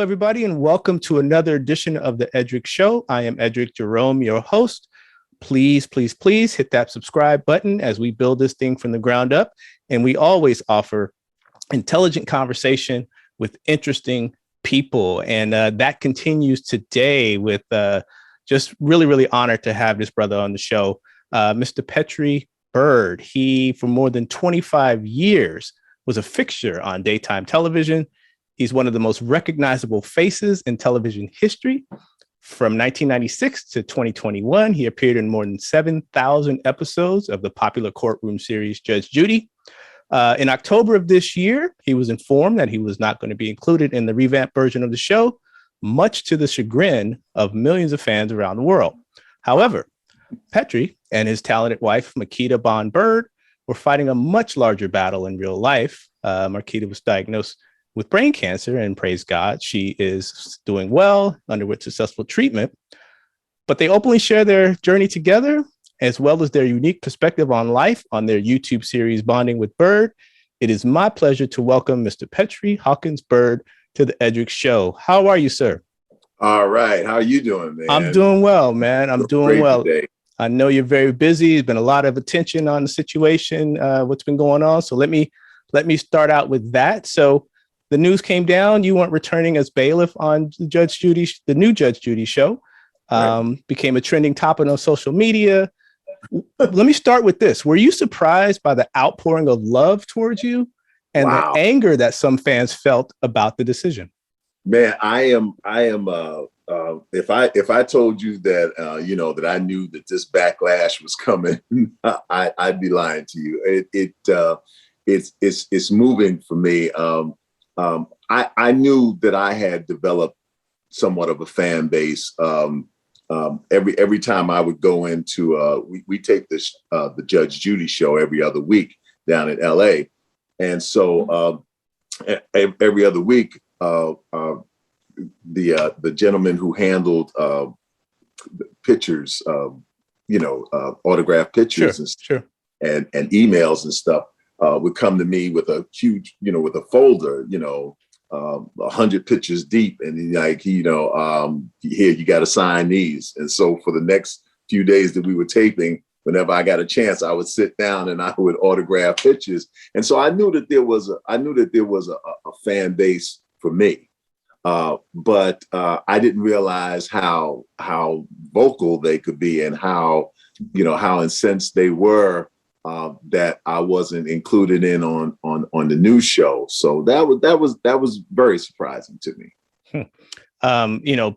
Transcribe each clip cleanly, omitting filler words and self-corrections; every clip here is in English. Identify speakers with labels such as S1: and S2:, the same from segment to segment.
S1: everybody, and welcome to another edition of the Eddrick Show. I am Eddrick Jerome, your host. Please, please, please hit that subscribe button as we build this thing from the ground up. And we always offer intelligent conversation with interesting people. And that continues today with just really, really honored to have this brother on the show, Mr. Petri Byrd. He, for more than 25 years, was a fixture on daytime television. He's one of the most recognizable faces in television history. From 1996 to 2021, he appeared in more than 7,000 episodes of the popular courtroom series Judge Judy. In October of this year, he was informed that he was not going to be included in the revamped version of the show, much to the chagrin of millions of fans around the world. However, Petri and his talented wife, Makita Bond-Byrd, were fighting a much larger battle in real life. Makita was diagnosed with brain cancer, and praise God, she is doing well, underwent successful treatment. But they openly share their journey together, as well as their unique perspective on life on their YouTube series, Bonding with Byrd. It is my pleasure to welcome Mr. Petri Hawkins-Byrd to the Eddrick Show. How are you, sir?
S2: All right. How are you doing, man?
S1: I'm doing well, man. I'm doing well.
S2: Today.
S1: I know you're very busy. There's been a lot of attention on the situation, what's been going on. So let me start out with that. So the news came down. You weren't returning as bailiff on the new Judge Judy show. Became a trending topic on social media. Let me start with this. Were you surprised by the outpouring of love towards you and the anger that some fans felt about the decision?
S2: Man, I am. If I told you that that I knew that this backlash was coming, I'd be lying to you. It's moving for me. I knew that I had developed somewhat of a fan base. Every time I would go into, we take this the Judge Judy show every other week down in LA, and so every other week, the gentleman who handled pictures, autographed pictures and emails and stuff. Would come to me with a huge, with a folder, 100 pictures deep, and here you got to sign these. And so for the next few days that we were taping, whenever I got a chance, I would sit down and I would autograph pictures. And so I knew that there was a fan base for me, but I didn't realize how vocal they could be and how incensed they were. That I wasn't included in on the new show. So that was very surprising to me.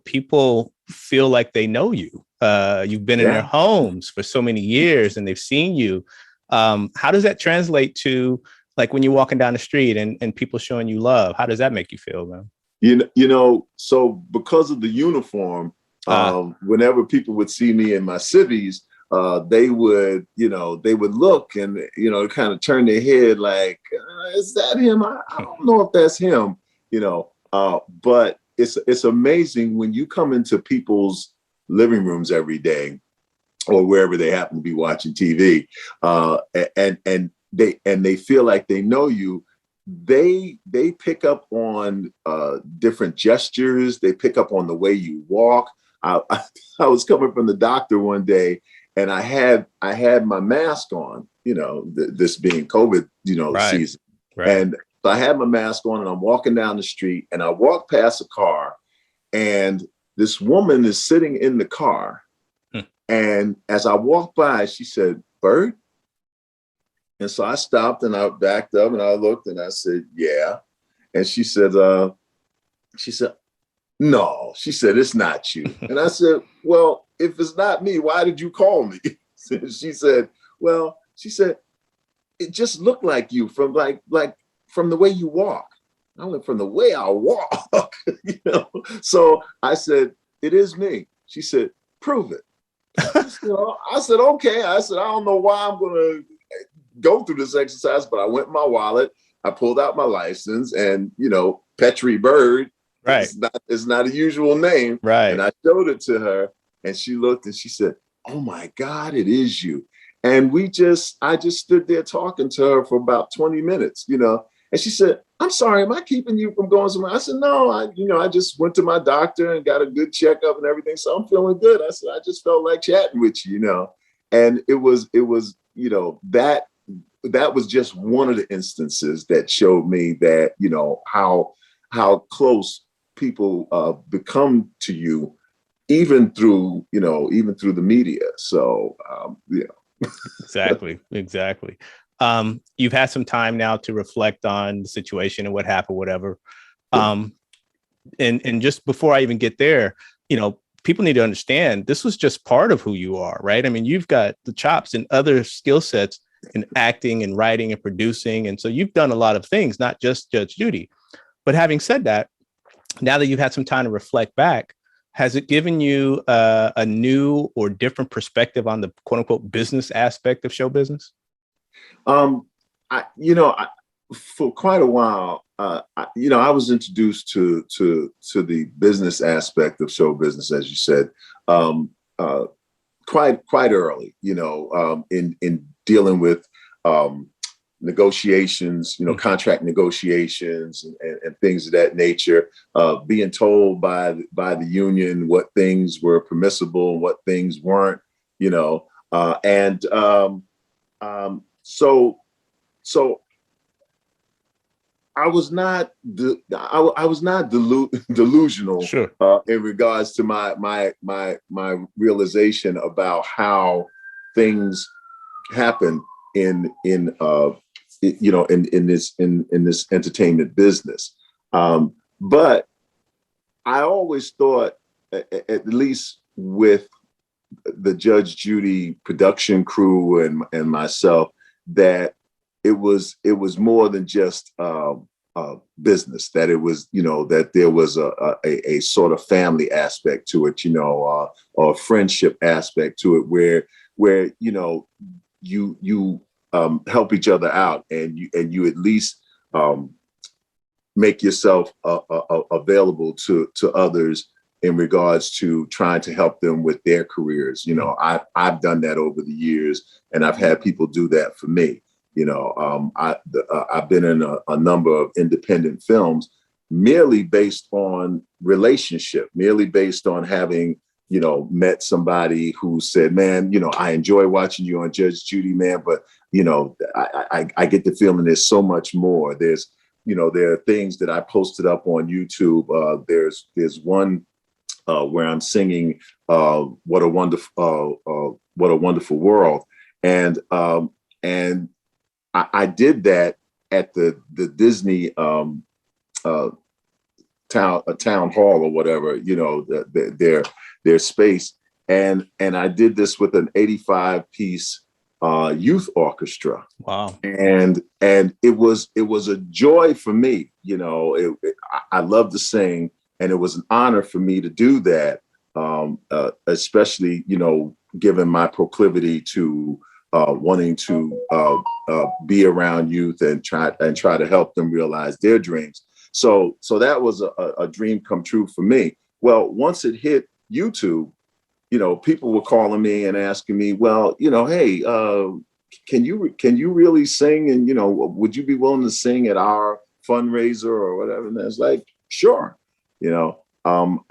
S1: People feel like they know you. You've been in their homes for so many years and they've seen you. How does that translate to like when you're walking down the street and people showing you love? How does that make you feel, man?
S2: So because of the uniform, whenever people would see me in my civvies, they would look and, kind of turn their head like, is that him? I don't know if that's him, but it's amazing when you come into people's living rooms every day or wherever they happen to be watching TV, and they feel like they know you. They pick up on different gestures. They pick up on the way you walk. I was coming from the doctor one day, and I had my mask on, this being COVID, season. Right. And so I had my mask on and I'm walking down the street and I walk past a car and this woman is sitting in the car. And as I walked by, she said, "Byrd?" And so I stopped and I backed up and I looked and I said, "Yeah." And she said, "No," she said, "it's not you." And I said, "Well, if it's not me, why did you call me?" She said, "It just looked like you from from the way you walk." I went, "From the way I walk," So I said, "It is me." She said, "Prove it." I said, "Okay." I said, "I don't know why I'm going to go through this exercise," but I went in my wallet, I pulled out my license, and Petri Byrd. Right. It's not a usual name. Right. And I showed it to her and she looked and she said, "Oh my God, it is you." And I just stood there talking to her for about 20 minutes, And she said, I'm sorry, am I keeping you from going somewhere? I said, no, I just went to my doctor and got a good checkup and everything. So I'm feeling good. I said, I just felt like chatting with you. And it was, that was just one of the instances that showed me that, how close people become to you, even through the media. So,
S1: Exactly. You've had some time now to reflect on the situation and what happened, whatever. And just before I even get there, people need to understand this was just part of who you are, right? I mean, you've got the chops and other skill sets in acting and writing and producing. And so you've done a lot of things, not just Judge Judy. But having said that, now that you've had some time to reflect back, has it given you a new or different perspective on the quote unquote business aspect of show business?
S2: For quite a while, I was introduced to the business aspect of show business, as you said, quite early. In dealing with negotiations, contract negotiations and things of that nature, being told by the union what things were permissible and what things weren't, so I was not delusional,
S1: sure,
S2: in regards to my realization about how things happen in this entertainment business. But I always thought, at least with the Judge Judy production crew and myself, that it was more than just business, that it was, that there was a sort of family aspect to it, or a friendship aspect to it, where you help each other out, and you at least make yourself available to others in regards to trying to help them with their careers. I've done that over the years, and I've had people do that for me. I've been in a number of independent films merely based on relationship, merely based on having, met somebody who said, man, I enjoy watching you on Judge Judy, man, but, I get the feeling there's so much more. There are things that I posted up on YouTube. There's one where I'm singing What a Wonderful World. And I did that at the Disney town hall or whatever, their space. And I did this with an 85-piece youth orchestra.
S1: Wow.
S2: And it was a joy for me. I love to sing, and it was an honor for me to do that. Especially, given my proclivity to wanting to be around youth and try to help them realize their dreams. So that was a dream come true for me. Well, once it hit YouTube, people were calling me and asking me, well, hey, can you really sing? And, would you be willing to sing at our fundraiser or whatever? And I was like, sure.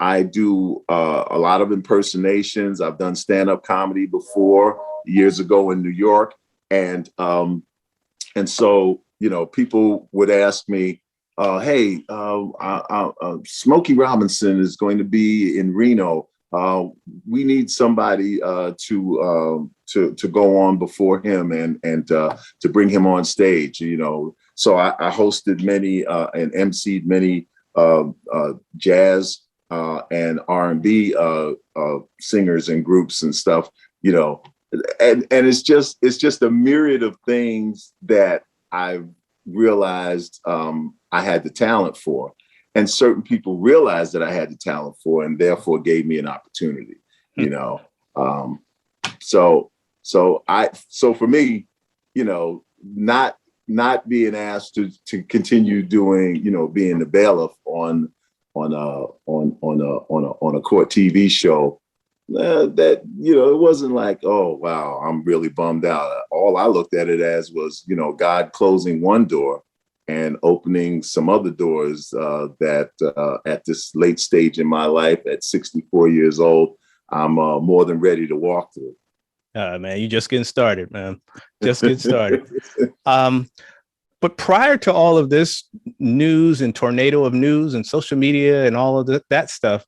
S2: I do a lot of impersonations. I've done stand-up comedy before, years ago in New York. And so, people would ask me, hey, Smokey Robinson is going to be in Reno. We need somebody to go on before him and to bring him on stage, So I hosted many and emceed many jazz and R&B singers and groups and stuff, and it's just a myriad of things that I've realized I had the talent for, and certain people realized that I had the talent for, and therefore gave me an opportunity. So for me, not being asked to continue doing, being the bailiff on a court TV show, that, it wasn't like, oh, wow, I'm really bummed out. All I looked at it as was, God closing one door and opening some other doors that at this late stage in my life, at 64 years old, I'm more than ready to walk through.
S1: Man, you just getting started, man. Just getting started. But prior to all of this news and tornado of news and social media and all of that stuff,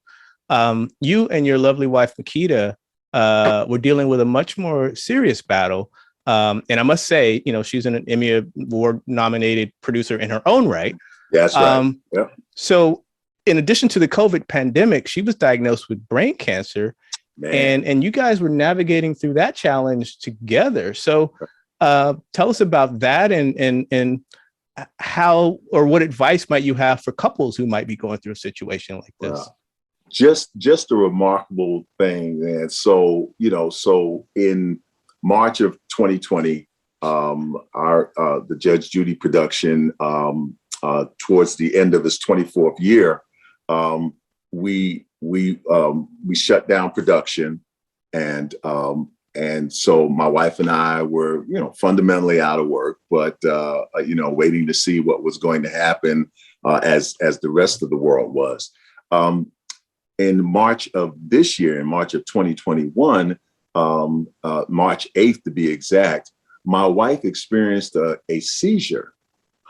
S1: you and your lovely wife, Makita, were dealing with a much more serious battle. And I must say, she's an Emmy Award nominated producer in her own right.
S2: That's right. Yeah.
S1: So in addition to the COVID pandemic, she was diagnosed with brain cancer. Man. And you guys were navigating through that challenge together. So tell us about that and how, or what advice might you have for couples who might be going through a situation like this?
S2: Just a remarkable thing. And so, so in March of 2020, the Judge Judy production, towards the end of its 24th year, we shut down production, and so my wife and I were, fundamentally out of work, but waiting to see what was going to happen as the rest of the world was. In March of this year, in March of 2021, March 8th to be exact, my wife experienced a seizure,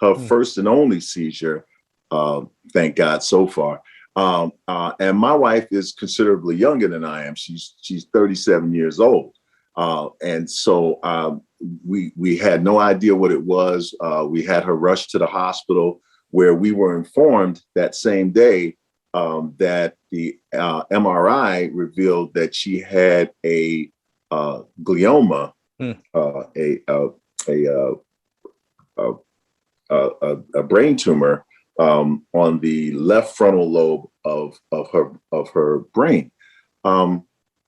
S2: her first and only seizure, thank God so far. And my wife is considerably younger than I am. She's 37 years old. And so we had no idea what it was. We had her rushed to the hospital, where we were informed that same day that the MRI revealed that she had a glioma, a brain tumor on the left frontal lobe of her brain.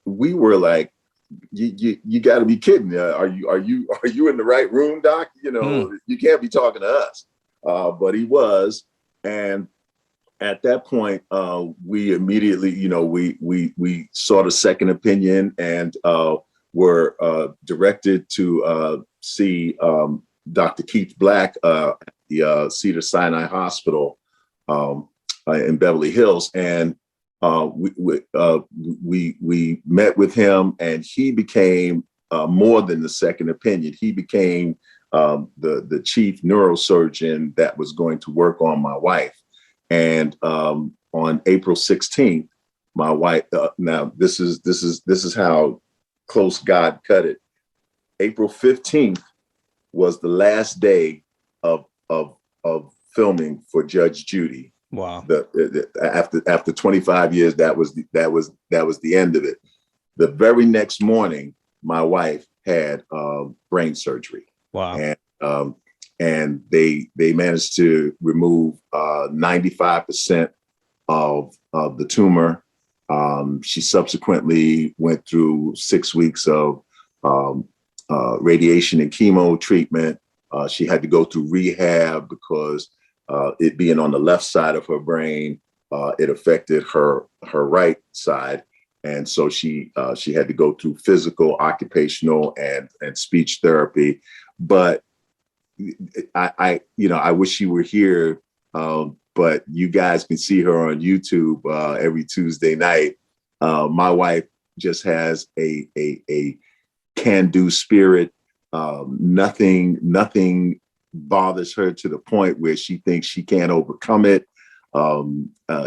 S2: We were like, you got to be kidding! Are you in the right room, Doc? You can't be talking to us. But he was, and at that point, we immediately, we sought a second opinion and were directed to see Dr. Keith Black, the Cedars-Sinai Hospital in Beverly Hills, and we met with him, and he became more than the second opinion. He became the chief neurosurgeon that was going to work on my wife. And on April 16th, my wife. Now this is how close God cut it. April 15th was the last day of filming for Judge Judy.
S1: Wow.
S2: After 25 years, that was the end of it. The very next morning, my wife had brain surgery.
S1: Wow.
S2: And they managed to remove 95% of the tumor. She subsequently went through 6 weeks of radiation and chemo treatment. She had to go through rehab because it being on the left side of her brain, it affected her right side. And so she had to go through physical, occupational, and speech therapy. But I wish she were here, but you guys can see her on YouTube every Tuesday night. My wife just has a can-do spirit. Nothing bothers her to the point where she thinks she can't overcome it.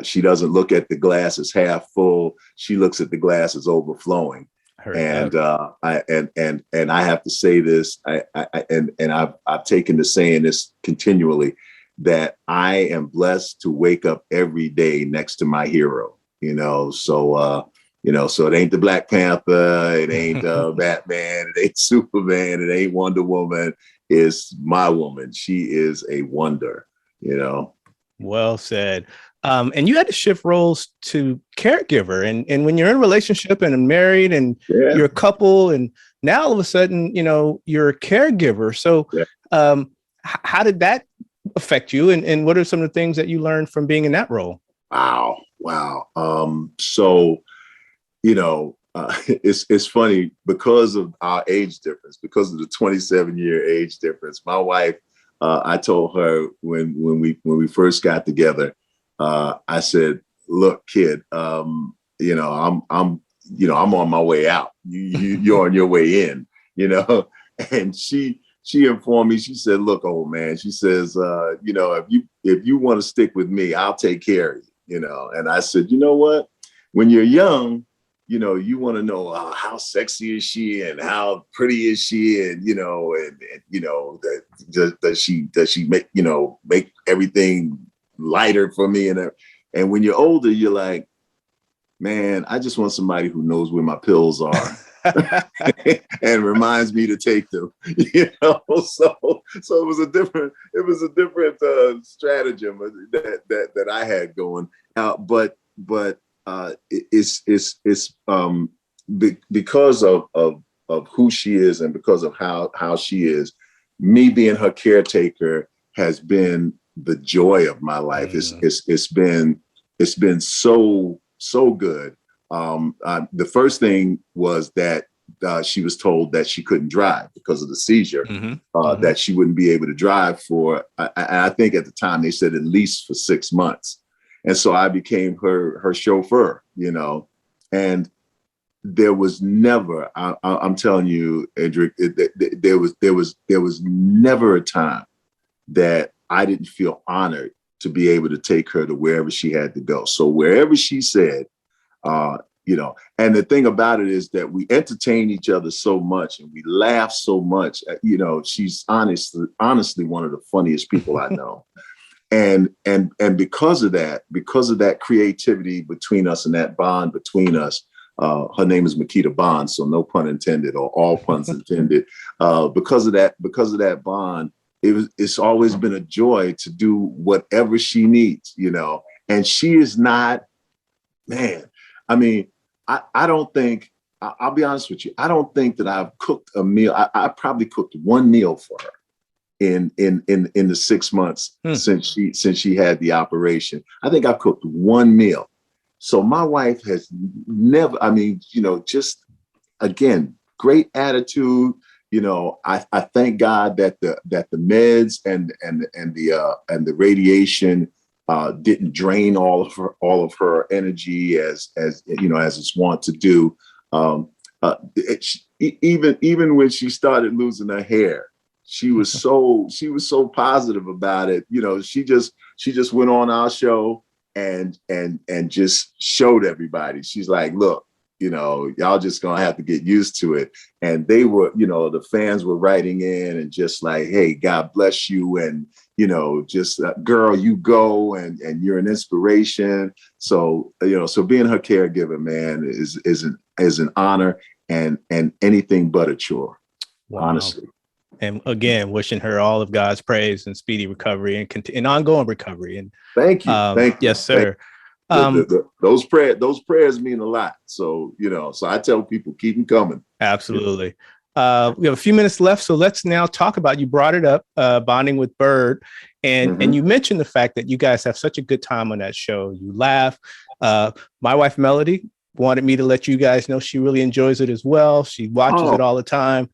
S2: She doesn't look at the glass as half full. She looks at the glass as overflowing. And I have to say this, I've taken to saying this continually, that I am blessed to wake up every day next to my hero. So it ain't the Black Panther, it ain't Batman, it ain't Superman, it ain't Wonder Woman. It's my woman. She is a wonder.
S1: Well said. And you had to shift roles to caregiver. And when you're in a relationship and married and you're a couple, and now all of a sudden, you're a caregiver. So how did that affect you? And what are some of the things that you learned from being in that role?
S2: Wow. So, it's funny because of our age difference, because of the 27-year age difference. My wife I told her when we first got together, I said, "Look, kid, I'm on my way out. You're on your way in, you know." And she informed me. She said, "Look, old man," she says, if you want to stick with me, I'll take care of you, you know." And I said, "You know what? When you're young, you want to know how sexy is she and how pretty is she, and does she make everything lighter for me, and when you're older, you're like, man, I just want somebody who knows where my pills are." And reminds me to take them, So it was a different stratagem that I had going. But it's because of who she is and because of how she is. Me being her caretaker has been the joy of my life. It's been so good. The first thing was that she was told that she couldn't drive because of the seizure, that she wouldn't be able to drive for, I think at the time they said at least for 6 months. And so I became her chauffeur, and there was never, I'm telling you, Eddrick, there was never a time that I didn't feel honored to be able to take her to wherever she had to go. So wherever she said, and the thing about it is that we entertain each other so much and we laugh so much. She's honestly one of the funniest people I know. And because of that creativity between us and that bond between us, her name is Makita Bond, so no pun intended, or all puns intended. Because of that bond, it's always been a joy to do whatever she needs, and she is not, man. I mean, I don't think, I'll be honest with you, I don't think that I've cooked a meal. I probably cooked one meal for her in the 6 months since she had the operation. I think I've cooked one meal. So my wife has never, just, again, great attitude. I thank God that the meds and the radiation didn't drain all of her energy as it's wont to do. Even when she started losing her hair, she was so positive about it. She just went on our show and just showed everybody. She's like, "Look, y'all just gonna have to get used to it." And they were, the fans were writing in and just like, "Hey, God bless you," and just girl, you go, and you're an inspiration. So so being her caregiver, man, is an honor and anything but a chore. Wow. Honestly.
S1: And again, wishing her all of God's praise and speedy recovery and ongoing recovery. And
S2: thank you. Thank you.
S1: Yes, sir.
S2: Those prayers mean a lot. So, so I tell people, keep them coming.
S1: Absolutely. We have a few minutes left. So let's now talk about, you brought it up, Bonding with Byrd. And you mentioned the fact that you guys have such a good time on that show. You laugh. My wife, Melody, wanted me to let you guys know she really enjoys it as well. She watches it all the time.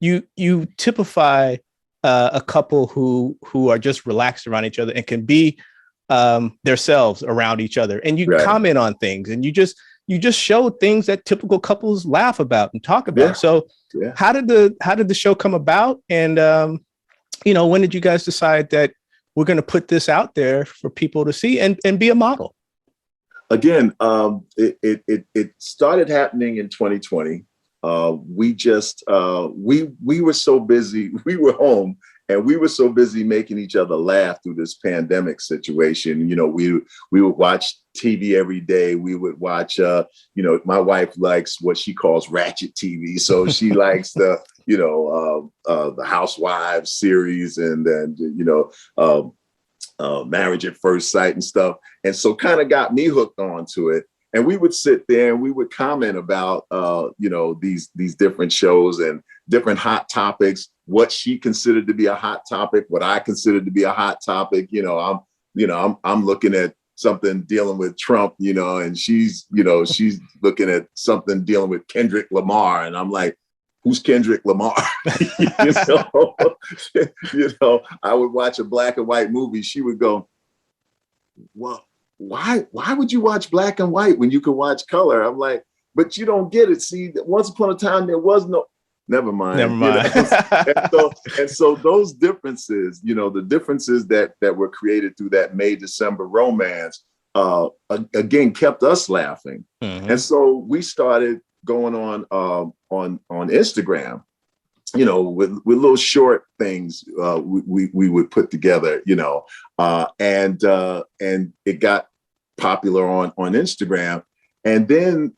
S1: You typify a couple who are just relaxed around each other and can be themselves around each other, and you comment on things, and you just show things that typical couples laugh about and talk about. So how did the show come about? And when did you guys decide that we're going to put this out there for people to see and be a model?
S2: Again, it started happening in 2020. We were so busy. We were home and we were so busy making each other laugh through this pandemic situation. We would watch TV every day. We would watch, my wife likes what she calls ratchet TV. So she likes the Housewives series and then, Marriage at First Sight and stuff. And so kind of got me hooked onto it. And we would sit there and we would comment about, these different shows and different hot topics, what she considered to be a hot topic, what I considered to be a hot topic. I'm looking at something dealing with Trump, and she's looking at something dealing with Kendrick Lamar. And I'm like, who's Kendrick Lamar? you know, I would watch a black and white movie. She would go, well, why would you watch black and white when you can watch color? I'm like, but you don't get it. See, once upon a time, there was no, never mind. And so those differences, the differences that were created through that May-December romance, again, kept us laughing. Mm-hmm. And so we started going on Instagram, with little short things we would put together, and it got popular on Instagram. And then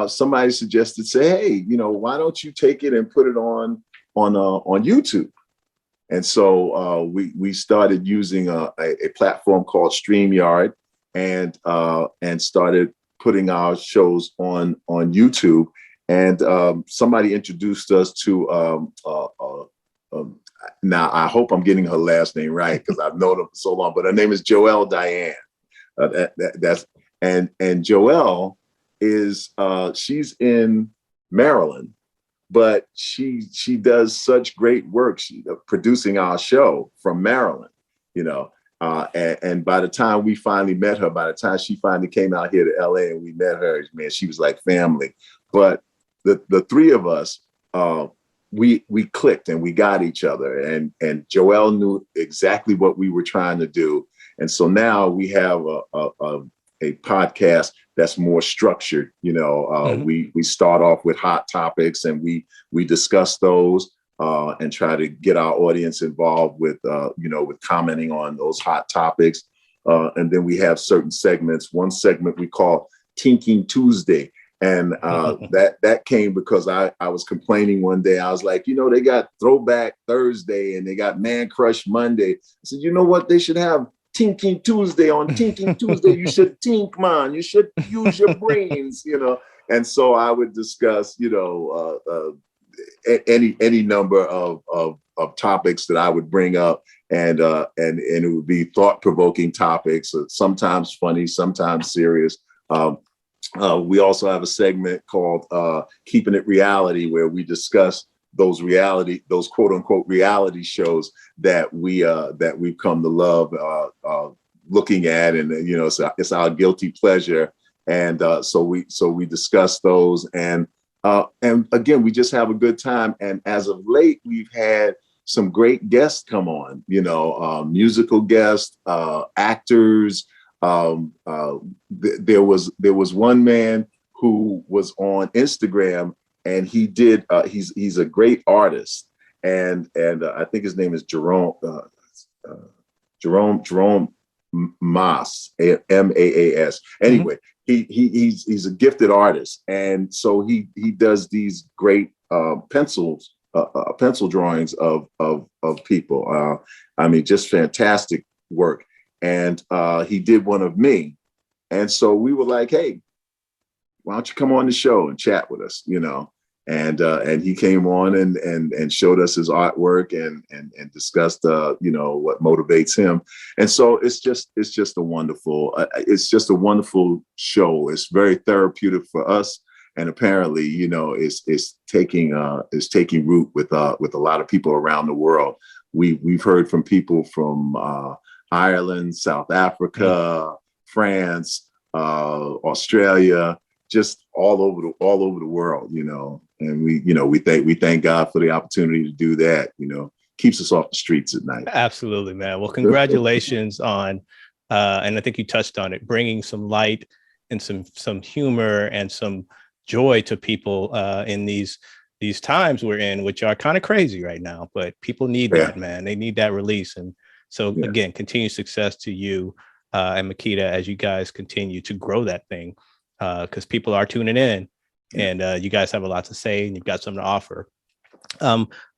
S2: somebody suggested, say, hey, why don't you take it and put it on YouTube? And so we started using a platform called StreamYard, and started putting our shows on YouTube. And somebody introduced us to, now I hope I'm getting her last name right because I've known her for so long, but her name is Joelle Diane. And Joelle is, she's in Maryland, but she does such great work. She producing our show from Maryland, and by the time we finally met her, by the time she finally came out here to LA and we met her, man, she was like family. But the three of us, we clicked and we got each other, and Joelle knew exactly what we were trying to do. And so now we have a podcast that's more structured. Mm-hmm. We start off with hot topics and we discuss those and try to get our audience involved with commenting on those hot topics. And then we have certain segments. One segment we call Tinking Tuesday. And that came because I was complaining one day. I was like, they got Throwback Thursday and they got Man Crush Monday. I said, you know what? They should have Tinking Tuesday. On Tinking Tuesday, you should think, man. You should use your brains, And so I would discuss, any number of topics that I would bring up, and it would be thought-provoking topics, sometimes funny, sometimes serious. We also have a segment called Keeping It Reality, where we discuss those quote unquote reality shows that we've come to love looking at, and it's our guilty pleasure. And so we discuss those, and again, we just have a good time. And as of late, we've had some great guests come on, musical guests, actors. There was one man who was on Instagram, and he did. He's a great artist, and I think his name is Jerome Maas, Maas. Anyway, he's a gifted artist, and so he does these great pencil drawings of people. Just fantastic work. And he did one of me. And so we were like, hey, why don't you come on the show and chat with us, And he came on and showed us his artwork and discussed, what motivates him. And so it's just a wonderful show. It's very therapeutic for us. And apparently, it's taking root with a lot of people around the world. We've heard from people from Ireland, South Africa, France, Australia, just all over the world, And we thank God for the opportunity to do that. Keeps us off the streets at night.
S1: Absolutely, man. Well, congratulations on, and I think you touched on it, bringing some light and some humor and some joy to people in these times we're in, which are kind of crazy right now. But people need that, man. They need that release. And so again, continued success to you and Makita as you guys continue to grow that thing, because people are tuning in, and you guys have a lot to say, and you've got something to offer.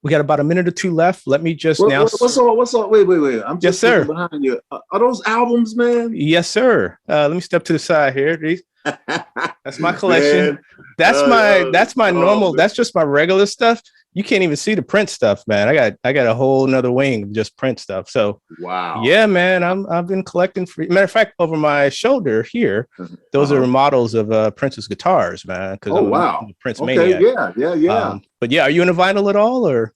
S1: We got about a minute or two left. Let me just now.
S2: What's up? Wait. I'm just behind you. Are those albums, man?
S1: Yes, sir. Let me step to the side here. That's my collection. Man. That's my normal. Man. That's just my regular stuff. you can't even see the print stuff, man. I got a whole nother wing of just print stuff. So
S2: Wow.
S1: yeah, man, I've been collecting for, matter of fact, over my shoulder here, those are models of Prince's guitars, man. Cause I'm a Prince maniac.
S2: Yeah.
S1: But yeah, are you into vinyl at all, or?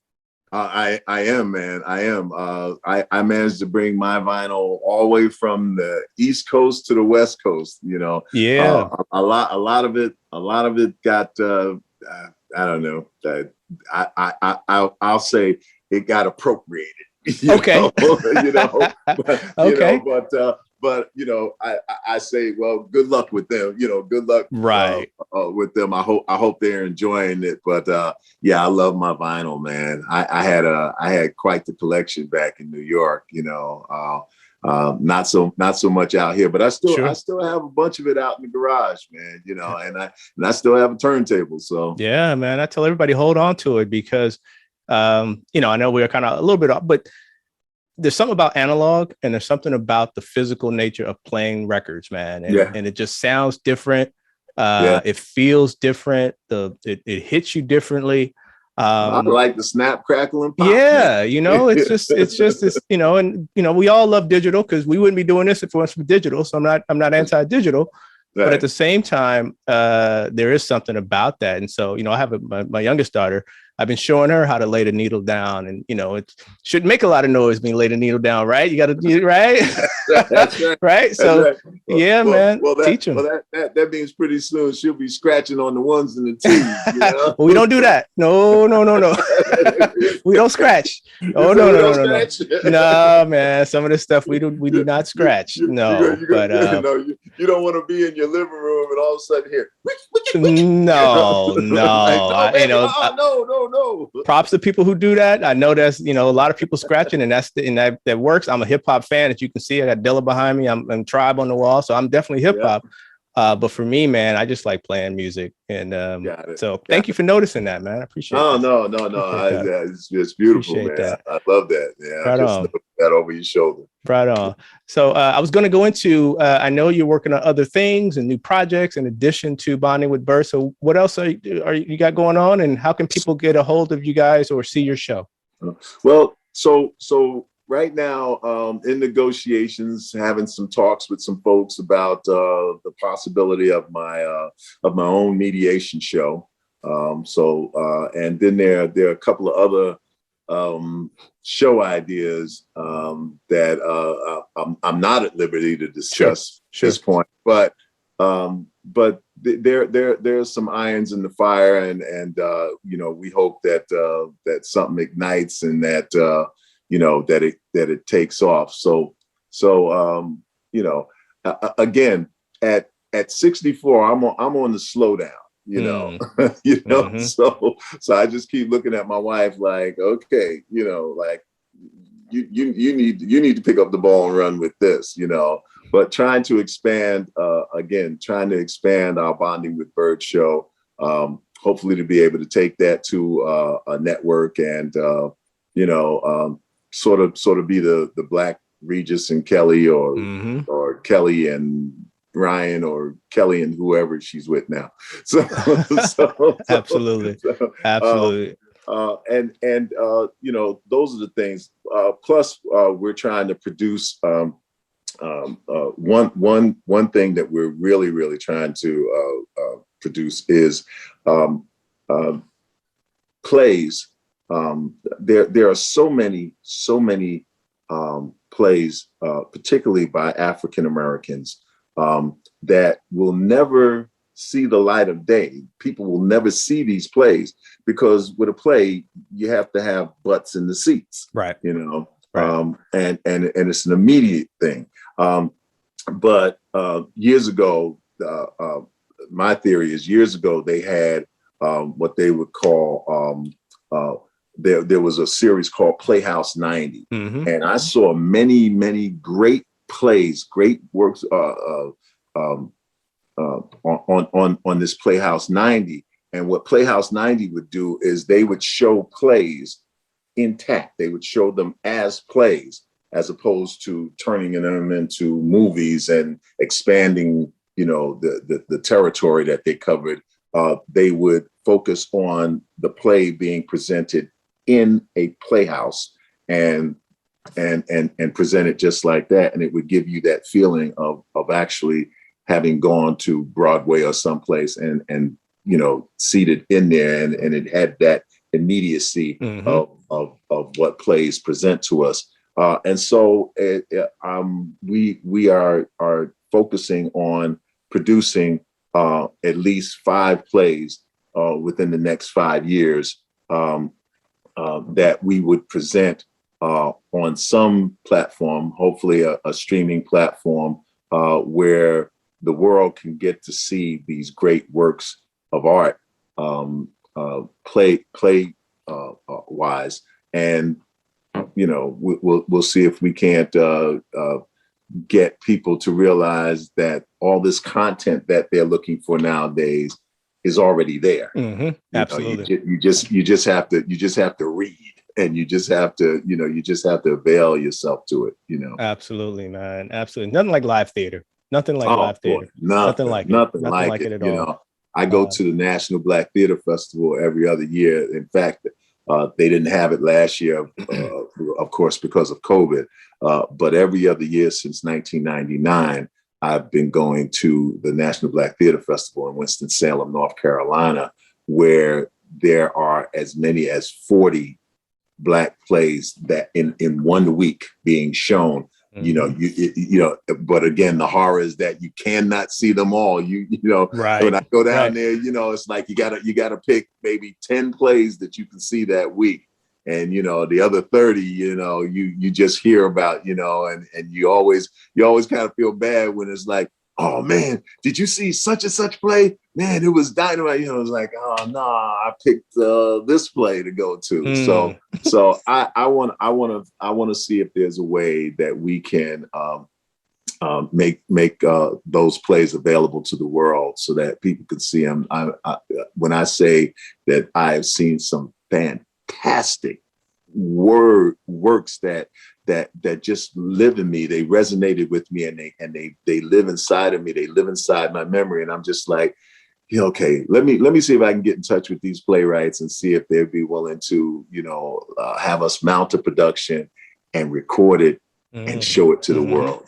S2: I am, man. I am. I managed to bring my vinyl all the way from the East Coast to the West Coast. You know, a lot of it got. I don't know. I'll say it got appropriated.
S1: Okay.
S2: But I say, well, good luck with them. Good luck,
S1: right,
S2: with them. I hope they're enjoying it. But yeah, I love my vinyl, man. I had quite the collection back in New York. Not so much out here, but I still have a bunch of it out in the garage, man. And I still have a turntable. So
S1: yeah, man. I tell everybody hold on to it because I know we're kind of a little bit off, but there's something about analog and there's something about the physical nature of playing records, man. And it just sounds different. It feels different. It hits you differently.
S2: I like the snap, crackle, and pop.
S1: Yeah, it's just this, and we all love digital because we wouldn't be doing this if it wasn't for digital. So I'm not anti-digital. Right. But at the same time, there is something about that. And so, I have my youngest daughter. I've been showing her how to lay the needle down, and it should make a lot of noise when you lay the needle down, right? You got to, right? That's right. Right. So, man, teach them.
S2: Well, that means pretty soon she'll be scratching on the ones and the twos.
S1: Well, we don't do that. No. We don't scratch. Oh no, man. Some of this stuff we do not scratch. No, but
S2: you don't want to be in your living room and all of a sudden hear.
S1: No.
S2: No.
S1: Props to people who do that. I know there's a lot of people scratching, and that works. I'm a hip hop fan, as you can see. I got Dilla behind me. I'm Tribe on the wall, so I'm definitely hip hop. But for me, man, I just like playing music, and so thank you for noticing that, man. I appreciate it.
S2: No. It's beautiful,
S1: appreciate
S2: man. I love that. Yeah,
S1: right on.
S2: That over your shoulder.
S1: Right on. So I was going to go into. I know you're working on other things and new projects in addition to Bonding with Byrd. So what else are you got going on, and how can people get a hold of you guys or see your show?
S2: Well, so right now, in negotiations, having some talks with some folks about the possibility of my own mediation show. And then there are a couple of other show ideas that I'm not at liberty to discuss at this point, but there's some irons in the fire, and we hope that something ignites and that that it takes off. So again, at 64, I'm on the slowdown. So I just keep looking at my wife like, okay, like you need to pick up the ball and run with this, but trying to expand our Bonding with Byrd show, hopefully to be able to take that to a network and, sort of be the Black Regis and Kelly or Kelly and Ryan or Kelly and whoever she's with now. So
S1: absolutely.
S2: And those are the things. Plus, we're trying to produce one thing that we're really trying to produce is plays. There are so many plays, particularly by African Americans, that will never see the light of day. People will never see these plays because with a play, you have to have butts in the seats,
S1: right?
S2: Right. And it's an immediate thing. But years ago, my theory is years ago they had what they would call there was a series called Playhouse 90, and I saw many great plays, great works on this Playhouse 90. And what Playhouse 90 would do is they would show plays intact. They would show them as plays, as opposed to turning them into movies and expanding, the territory that they covered. They would focus on the play being presented in a playhouse and present it just like that. And it would give you that feeling of actually having gone to Broadway or someplace and seated in there, and it had that immediacy of what plays present to us. And so we are focusing on producing at least 5 plays within the next 5 years that we would present on some platform, hopefully a streaming platform, where the world can get to see these great works of art, play wise, and we'll see if we can't get people to realize that all this content that they're looking for nowadays is already there.
S1: Absolutely.
S2: You just have to read, and you just have to avail yourself to it.
S1: Absolutely, man. Absolutely. Nothing like live theater. Nothing like live theater.
S2: Nothing like it at all. I go to the National Black Theater Festival every other year. In fact, they didn't have it last year, of course, because of COVID. But every other year since 1999, I've been going to the National Black Theater Festival in Winston-Salem, North Carolina, where there are as many as 40 Black plays that in 1 week being shown. But again, the horror is that you cannot see them all.
S1: Right.
S2: When I go down there, it's like you gotta pick maybe 10 plays that you can see that week, and the other 30, you just hear about, and you always kind of feel bad when it's like, oh man, did you see such and such play? Man, it was dynamite. It's like, oh no, I picked this play to go to. So I want to see if there's a way that we can make those plays available to the world so that people can see them. When I say that I have seen some fantastic works that just live in me, they resonated with me, and they live inside of me, they live inside my memory, and I'm just like, okay, let me see if I can get in touch with these playwrights and see if they'd be willing to have us mount a production and record it and show it to the world.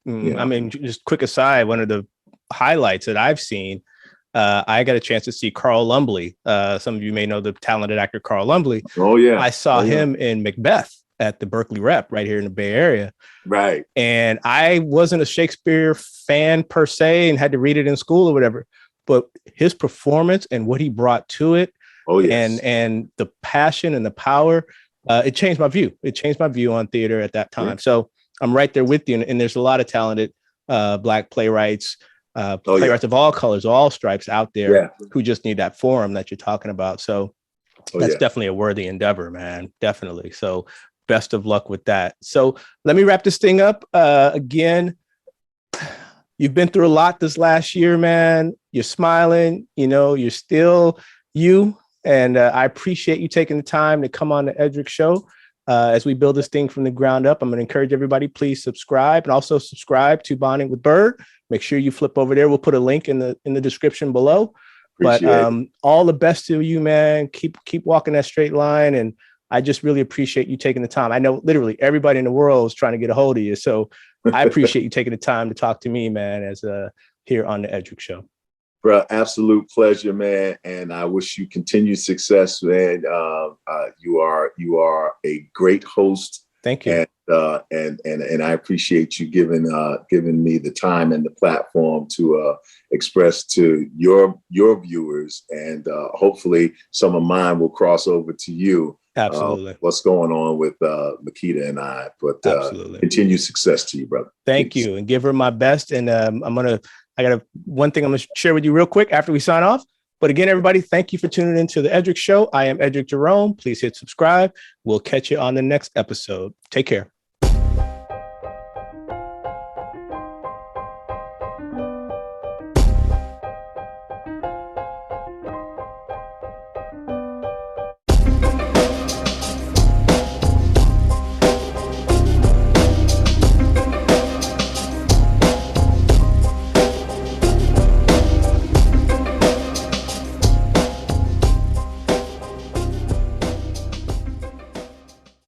S1: I mean, just quick aside, one of the highlights that I've seen, I got a chance to see Carl Lumbly. Some of you may know the talented actor Carl Lumbly.
S2: Oh yeah,
S1: I saw him in Macbeth at the Berkeley Rep right here in the Bay Area.
S2: Right.
S1: And I wasn't a Shakespeare fan per se and had to read it in school or whatever, but his performance and what he brought to it, and the passion and the power, it changed my view. It changed my view on theater at that time. Yeah. So I'm right there with you. And there's a lot of talented Black playwrights, playwrights of all colors, all stripes out there who just need that forum that you're talking about. So that's definitely a worthy endeavor, man. Definitely. So best of luck with that. So let me wrap this thing up. Again, you've been through a lot this last year, man. You're smiling, you're still you. And I appreciate you taking the time to come on the Eddrick Show. As we build this thing from the ground up, I'm going to encourage everybody, please subscribe, and also subscribe to Bonding with Byrd. Make sure you flip over there. We'll put a link in the description below. But all the best to you, man. Keep walking that straight line. And I just really appreciate you taking the time. I know literally everybody in the world is trying to get a hold of you. So I appreciate you taking the time to talk to me, man, as here on the Eddrick Show.
S2: Bro, absolute pleasure, man. And I wish you continued success, man. You are a great host.
S1: Thank you.
S2: And I appreciate you giving me the time and the platform to express to your viewers, and hopefully some of mine will cross over to you.
S1: Absolutely.
S2: What's going on with Makita and I, but continued success to you, brother.
S1: Thank you, and give her my best. And I got one thing I'm going to share with you real quick after we sign off. But again, everybody, thank you for tuning into the Eddrick Show. I am Eddrick Jerome. Please hit subscribe. We'll catch you on the next episode. Take care.